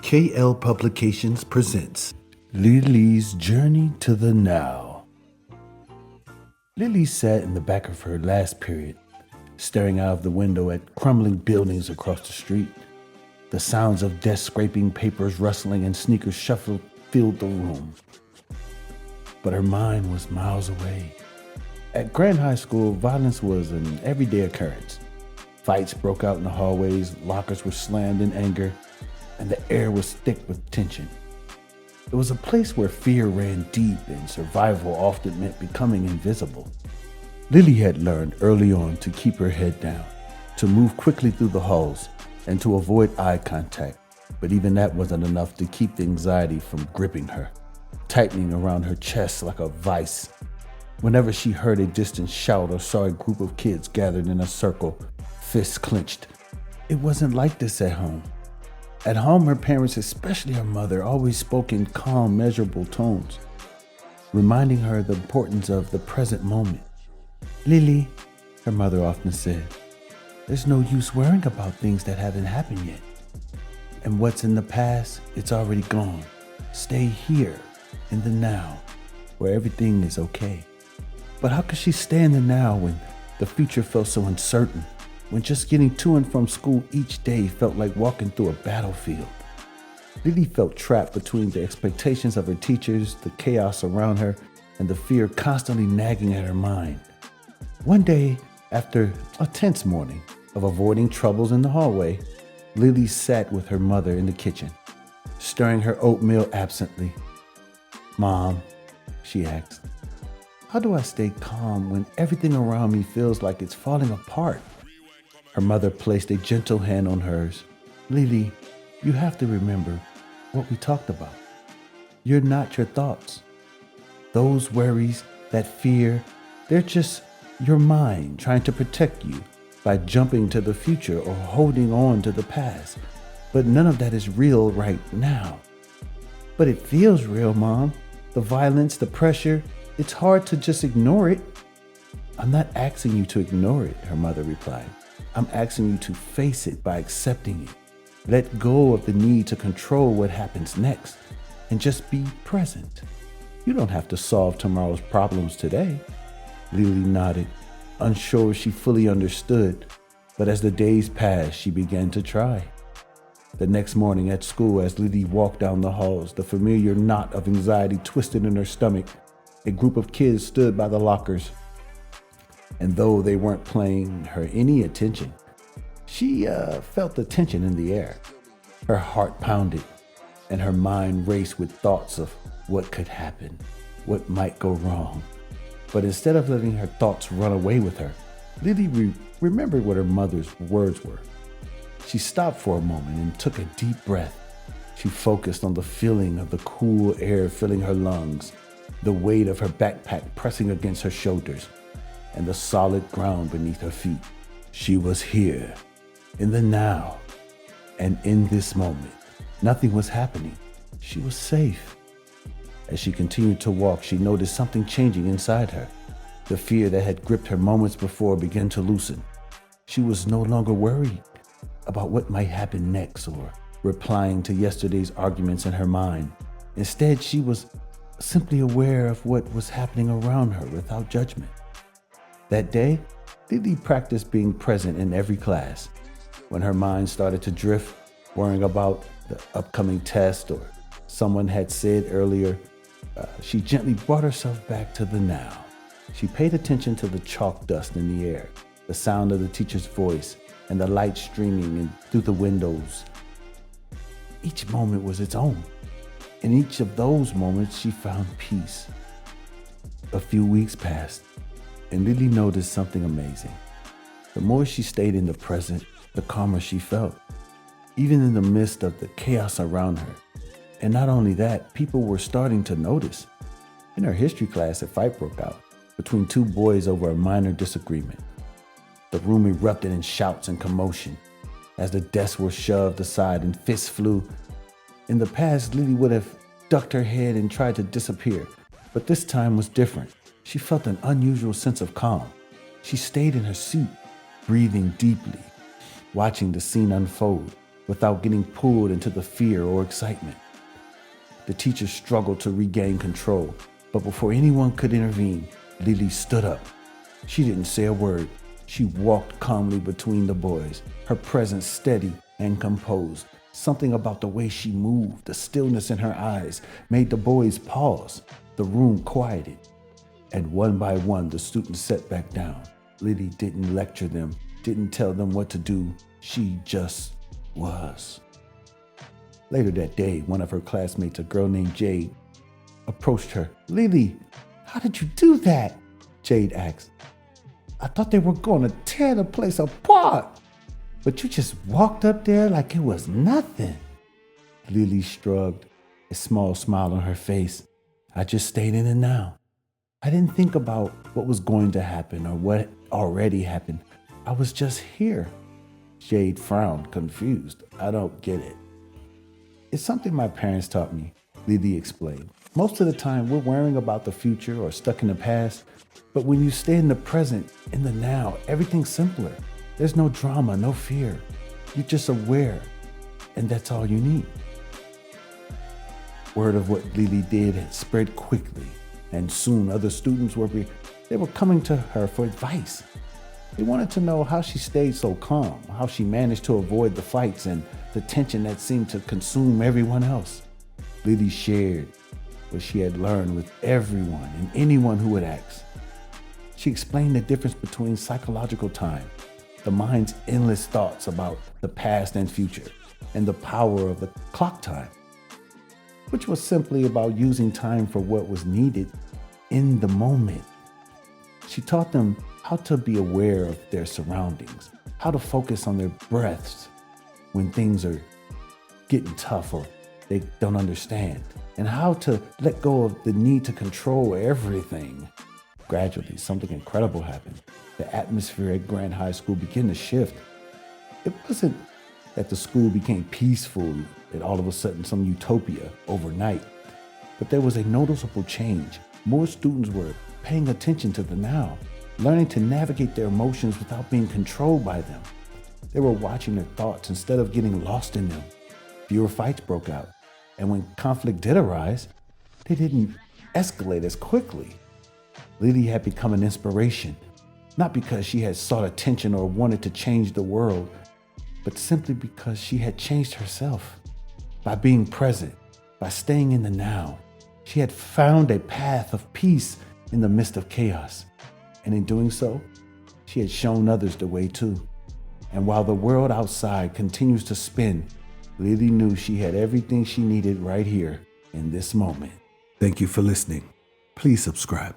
KL Publications presents Lily's Journey to the Now. Lily sat in the back of her last period, staring out of the window at crumbling buildings across the street. The sounds of desk scraping, papers rustling, and sneakers shuffled filled the room. But her mind was miles away. At Grand High School, violence was an everyday occurrence. Fights broke out in the hallways, lockers were slammed in anger, and the air was thick with tension. It was a place where fear ran deep and survival often meant becoming invisible. Lily had learned early on to keep her head down, to move quickly through the halls, and to avoid eye contact, but even that wasn't enough to keep the anxiety from gripping her, tightening around her chest like a vice. Whenever she heard a distant shout or saw a group of kids gathered in a circle, fists clenched, it wasn't like this at home. At home, her parents, especially her mother, always spoke in calm, measurable tones, reminding her the importance of the present moment. "Lily," her mother often said, "there's no use worrying about things that haven't happened yet. And what's in the past, it's already gone. Stay here, in the now, where everything is okay." But how could she stay in the now when the future felt so uncertain? When just getting to and from school each day felt like walking through a battlefield. Lily felt trapped between the expectations of her teachers, the chaos around her, and the fear constantly nagging at her mind. One day, after a tense morning of avoiding troubles in the hallway, Lily sat with her mother in the kitchen, stirring her oatmeal absently. "Mom," she asked, "how do I stay calm when everything around me feels like it's falling apart?" Her mother placed a gentle hand on hers. "Lily, you have to remember what we talked about. You're not your thoughts. Those worries, that fear, they're just your mind trying to protect you by jumping to the future or holding on to the past. But none of that is real right now." "But it feels real, Mom. The violence, the pressure, it's hard to just ignore it." "I'm not asking you to ignore it," her mother replied. "I'm asking you to face it by accepting it. Let go of the need to control what happens next and just be present. You don't have to solve tomorrow's problems today." Lily nodded, unsure if she fully understood, but as the days passed, she began to try. The next morning at school, as Lily walked down the halls, the familiar knot of anxiety twisted in her stomach, a group of kids stood by the lockers. And though they weren't paying her any attention, she felt the tension in the air. Her heart pounded, and her mind raced with thoughts of what could happen, what might go wrong. But instead of letting her thoughts run away with her, Lily remembered what her mother's words were. She stopped for a moment and took a deep breath. She focused on the feeling of the cool air filling her lungs, the weight of her backpack pressing against her shoulders, and the solid ground beneath her feet. She was here, in the now, and in this moment. Nothing was happening. She was safe. As she continued to walk, she noticed something changing inside her. The fear that had gripped her moments before began to loosen. She was no longer worried about what might happen next or replying to yesterday's arguments in her mind. Instead, she was simply aware of what was happening around her without judgment. That day, Lily practiced being present in every class. When her mind started to drift, worrying about the upcoming test or someone had said earlier, she gently brought herself back to the now. She paid attention to the chalk dust in the air, the sound of the teacher's voice, and the light streaming in through the windows. Each moment was its own. In each of those moments, she found peace. A few weeks passed, and Lily noticed something amazing. The more she stayed in the present, the calmer she felt, even in the midst of the chaos around her. And not only that, people were starting to notice. In her history class, a fight broke out between two boys over a minor disagreement. The room erupted in shouts and commotion as the desks were shoved aside and fists flew. In the past, Lily would have ducked her head and tried to disappear, but this time was different. She felt an unusual sense of calm. She stayed in her seat, breathing deeply, watching the scene unfold. without getting pulled into the fear or excitement. The teacher struggled to regain control, but before anyone could intervene, Lily stood up. She didn't say a word. She walked calmly between the boys, her presence steady and composed. Something about the way she moved, the stillness in her eyes, made the boys pause. The room quieted, and one by one, the students sat back down. Lily didn't lecture them, didn't tell them what to do. She just was. Later that day, one of her classmates, a girl named Jade, approached her. "Lily, how did you do that?" Jade asked. "I thought they were going to tear the place apart, but you just walked up there like it was nothing." Lily shrugged, a small smile on her face. "I just stayed in the now. I didn't think about what was going to happen or what already happened. I was just here." Jade frowned, confused. "I don't get it." "It's something my parents taught me," Lily explained. "Most of the time, we're worrying about the future or stuck in the past. But when you stay in the present, in the now, everything's simpler. There's no drama, no fear. You're just aware, and that's all you need." Word of what Lily did had spread quickly, and soon other students were coming to her for advice. They wanted to know how she stayed so calm, how she managed to avoid the fights and the tension that seemed to consume everyone else. Lily shared what she had learned with everyone and anyone who would ask. She explained the difference between psychological time, the mind's endless thoughts about the past and future, and the power of the clock time, which was simply about using time for what was needed in the moment. She taught them how to be aware of their surroundings, how to focus on their breaths when things are getting tough or they don't understand, and how to let go of the need to control everything. Gradually, something incredible happened. The atmosphere at Grant High School began to shift. It wasn't that the school became peaceful, that all of a sudden some utopia overnight, but there was a noticeable change. More students were paying attention to the now, learning to navigate their emotions without being controlled by them. They were watching their thoughts instead of getting lost in them. Fewer fights broke out, and when conflict did arise, they didn't escalate as quickly. Lily had become an inspiration, not because she had sought attention or wanted to change the world, but simply because she had changed herself. By being present, by staying in the now, she had found a path of peace in the midst of chaos. And in doing so, she had shown others the way too. And while the world outside continues to spin, Lily knew she had everything she needed right here in this moment. Thank you for listening. Please subscribe.